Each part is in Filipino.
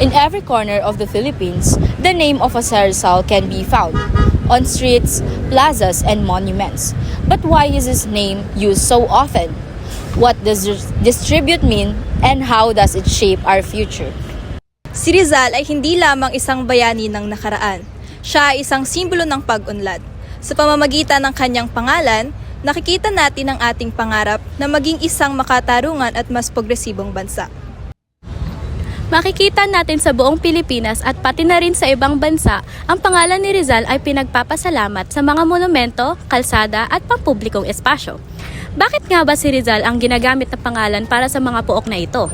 In every corner of the Philippines, the name of Jose Rizal can be found on streets, plazas, and monuments. But why is his name used so often? What does distribute mean, and how does it shape our future? Si Rizal ay hindi lamang isang bayani ng nakaraan. Siya ay isang simbolo ng pag-unlad. Sa pamamagitan ng kanyang pangalan, nakikita natin ang ating pangarap na maging isang makatarungan at mas progresibong bansa. Makikita natin sa buong Pilipinas at pati na rin sa ibang bansa, ang pangalan ni Rizal ay pinagpapasalamat sa mga monumento, kalsada at pampublikong espasyo. Bakit nga ba si Rizal ang ginagamit na pangalan para sa mga pook na ito?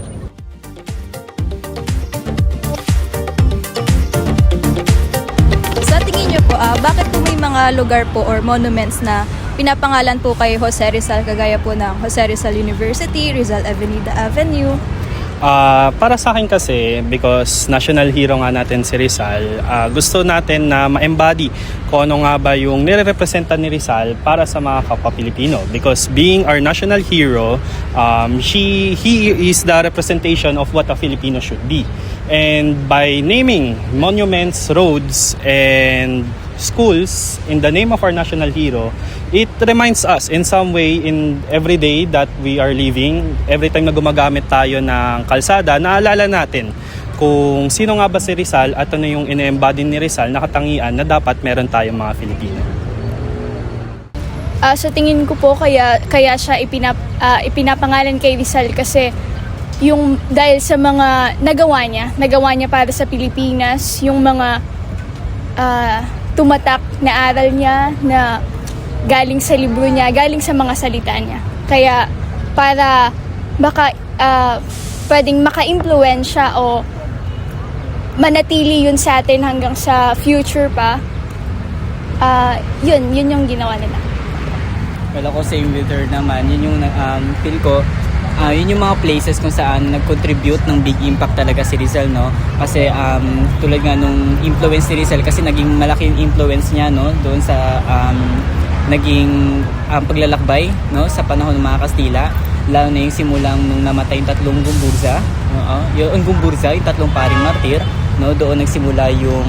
Sa tingin niyo po, bakit po may mga lugar po or monuments na pinapangalan po kay Jose Rizal kagaya po ng Jose Rizal University, Rizal Avenida Avenue? Para sa akin kasi, because national hero nga natin si Rizal, gusto natin na ma-embody kung ano nga ba yung nire-representa ni Rizal para sa mga kapwa Pilipino. Because being our national hero, he is the representation of what a Filipino should be. And by naming monuments, roads, and schools in the name of our national hero, it reminds us in some way in every day that we are living. Every time na gumagamit tayo ng kalsada, naalala natin kung sino nga ba si Rizal at ano yung ine-embody ni Rizal na katangian na dapat meron tayong mga Filipino. Sa tingin ko po kaya siya ipinapangalan kay Rizal kasi yung dahil sa mga nagawa niya para sa Pilipinas, yung mga tumatak na aral niya na galing sa libro niya, galing sa mga salita niya. Kaya para baka pwedeng maka-impluwensya o manatili yun sa atin hanggang sa future pa, yun yung ginawa nila. Well, ako same with her naman. Yun yung feel ko, yun yung mga places kung saan nag-contribute ng big impact talaga si Rizal, no? Kasi tulad nga nung influence ni Rizal, kasi naging malaki yung influence niya, no? Doon sa naging paglalakbay, no? Sa panahon ng mga Kastila, lalo na yung simulang nung namatay yung tatlong Gumburza, yung Gumburza, yung tatlong paring martir, no? Doon nagsimula yung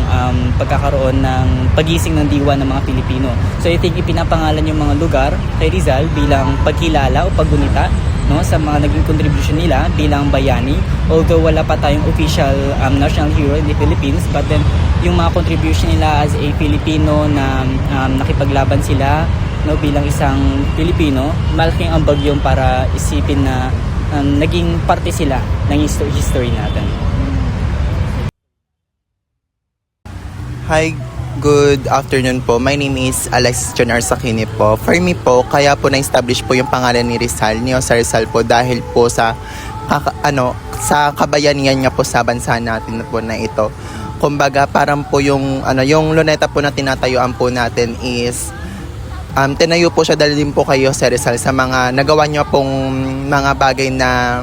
pagkakaroon ng pagising ng diwa ng mga Pilipino. So I think ipinapangalan yung mga lugar kay Rizal bilang pagkilala o paggunita, no, sa mga naging contribution nila bilang bayani. Although wala pa tayong official national hero in the Philippines, but then yung mga contribution nila as a Filipino na nakipaglaban sila, no, bilang isang Pilipino, malaking ambag yung para isipin na naging parte sila ng history natin. Hi, good afternoon po. My name is Alexis John Arsakini po. For me po, kaya po na-establish po yung pangalan ni Rizal, ni Jose Rizal po dahil po sa sa kabayanihan niya po sa bansa natin po na ito. Kumbaga, parang po yung yung luneta po na tinatayuan po natin is tinayo po siya dahil din po kay Jose Rizal sa mga nagawa niya pong mga bagay na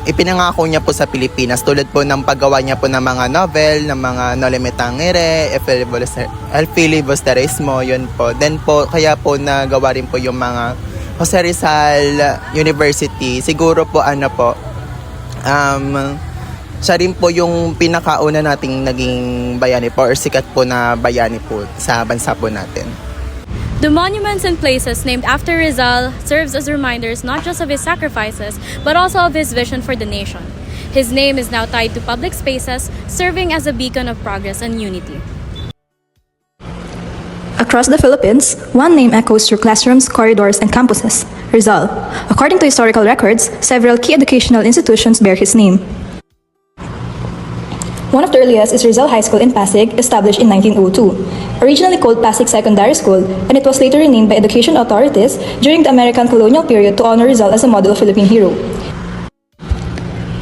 ipinangako niya po sa Pilipinas, tulad po ng paggawa niya po ng mga novel, ng mga Noli Me Tangere, El Filibusterismo, yun po. Then po, kaya po nagawa rin po yung mga Jose Rizal University. Siguro po siya rin po yung pinakauna nating naging bayani po or sikat po na bayani po sa bansa po natin. The monuments and places named after Rizal serves as reminders not just of his sacrifices, but also of his vision for the nation. His name is now tied to public spaces, serving as a beacon of progress and unity. Across the Philippines, one name echoes through classrooms, corridors, and campuses: Rizal. According to historical records, several key educational institutions bear his name. One of the earliest is Rizal High School in Pasig, established in 1902. Originally called Pasig Secondary School, and it was later renamed by education authorities during the American colonial period to honor Rizal as a model Philippine hero.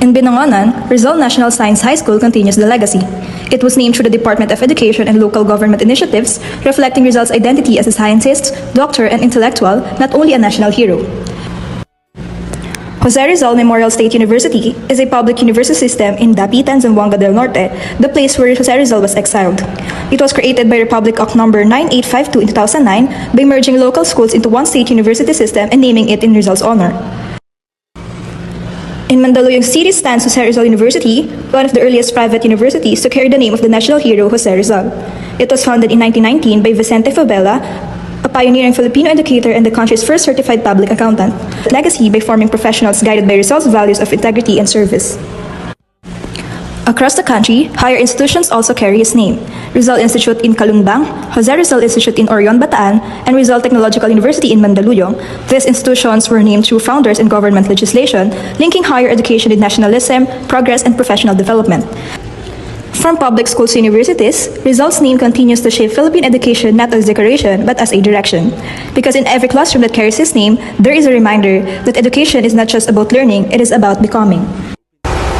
In Binangonan, Rizal National Science High School continues the legacy. It was named through the Department of Education and local government initiatives, reflecting Rizal's identity as a scientist, doctor, and intellectual, not only a national hero. Jose Rizal Memorial State University is a public university system in Dapitan, Zamboanga del Norte, the place where Jose Rizal was exiled. It was created by Republic Act No. 9852 in 2009 by merging local schools into one state university system and naming it in Rizal's honor. In Mandaluyong City stands Jose Rizal University, one of the earliest private universities to carry the name of the national hero Jose Rizal. It was founded in 1919 by Vicente Fabela, a pioneering Filipino educator and the country's first certified public accountant. Legacy by forming professionals guided by Rizal's values of integrity and service. Across the country, higher institutions also carry his name. Rizal Institute in Calunbang, Jose Rizal Institute in Orion, Bataan, and Rizal Technological University in Mandaluyong. These institutions were named through founders and government legislation, linking higher education with nationalism, progress, and professional development. From public schools to universities, Rizal's name continues to shape Philippine education not as decoration, but as a direction. Because in every classroom that carries his name, there is a reminder that education is not just about learning, it is about becoming.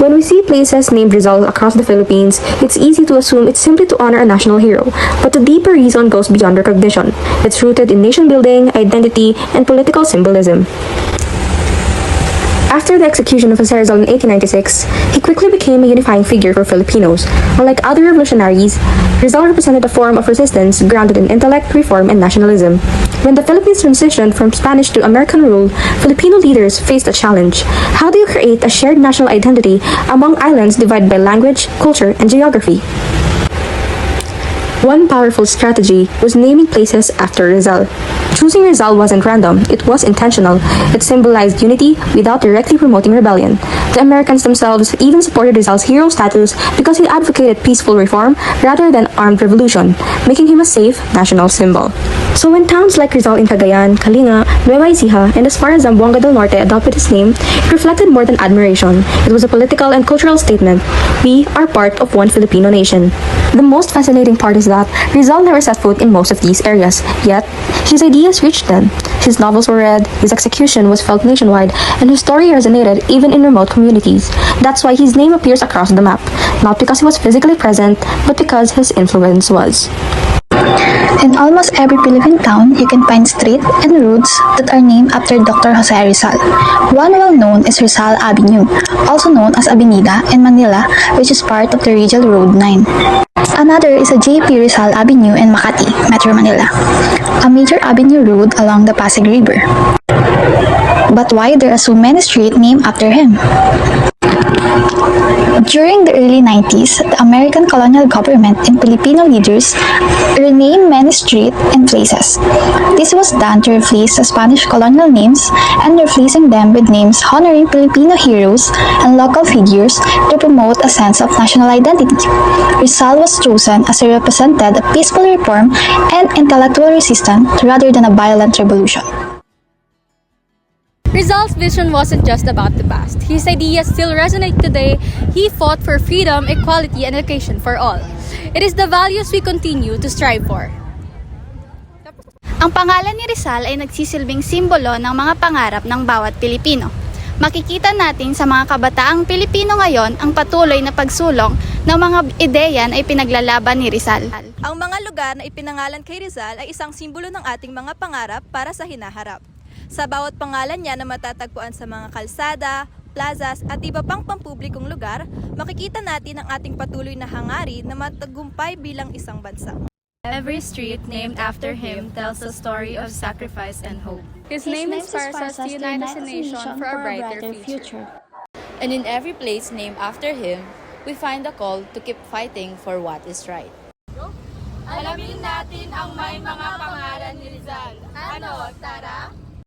When we see places named Rizal across the Philippines, it's easy to assume it's simply to honor a national hero. But the deeper reason goes beyond recognition. It's rooted in nation building, identity, and political symbolism. After the execution of Jose Rizal in 1896, he quickly became a unifying figure for Filipinos. Unlike other revolutionaries, Rizal represented a form of resistance grounded in intellect, reform, and nationalism. When the Philippines transitioned from Spanish to American rule, Filipino leaders faced a challenge. How do you create a shared national identity among islands divided by language, culture, and geography? One powerful strategy was naming places after Rizal. Choosing Rizal wasn't random, it was intentional. It symbolized unity without directly promoting rebellion. The Americans themselves even supported Rizal's hero status because he advocated peaceful reform rather than armed revolution, making him a safe national symbol. So when towns like Rizal in Cagayan, Kalinga, Nueva Ecija, and as far as Zamboanga del Norte adopted his name, it reflected more than admiration. It was a political and cultural statement. We are part of one Filipino nation. The most fascinating part is that Rizal never set foot in most of these areas, yet his ideas reached them. His novels were read, his execution was felt nationwide, and his story resonated even in remote communities. That's why his name appears across the map, not because he was physically present, but because his influence was. In almost every Philippine town, you can find streets and roads that are named after Dr. Jose Rizal. One well-known is Rizal Avenue, also known as Avenida in Manila, which is part of the Regional Road 9. Another is a J.P. Rizal Avenue in Makati, Metro Manila, a major avenue road along the Pasig River. But why there are so many streets named after him? During the early 90s, the American colonial government and Filipino leaders renamed many streets and places. This was done to replace the Spanish colonial names and replacing them with names honoring Filipino heroes and local figures to promote a sense of national identity. Rizal was chosen as he represented a peaceful reform and intellectual resistance rather than a violent revolution. Rizal's vision wasn't just about the past. His ideas still resonate today. He fought for freedom, equality, and education for all. It is the values we continue to strive for. Ang pangalan ni Rizal ay nagsisilbing simbolo ng mga pangarap ng bawat Pilipino. Makikita natin sa mga kabataang Pilipino ngayon ang patuloy na pagsulong ng mga ideya na ipinaglalaban ni Rizal. Ang mga lugar na ipinangalan kay Rizal ay isang simbolo ng ating mga pangarap para sa hinaharap. Sa bawat pangalan niya na matatagpuan sa mga kalsada, plazas at iba pang pampublikong lugar, makikita natin ang ating patuloy na hangarin na matagumpay bilang isang bansa. Every street named after him tells a story of sacrifice and hope. His name inspires us to unite as a nation for a brighter future. And in every place named after him, we find the call to keep fighting for what is right. Alamin natin ang may mga pangalan ni Rizal. Ano, tara?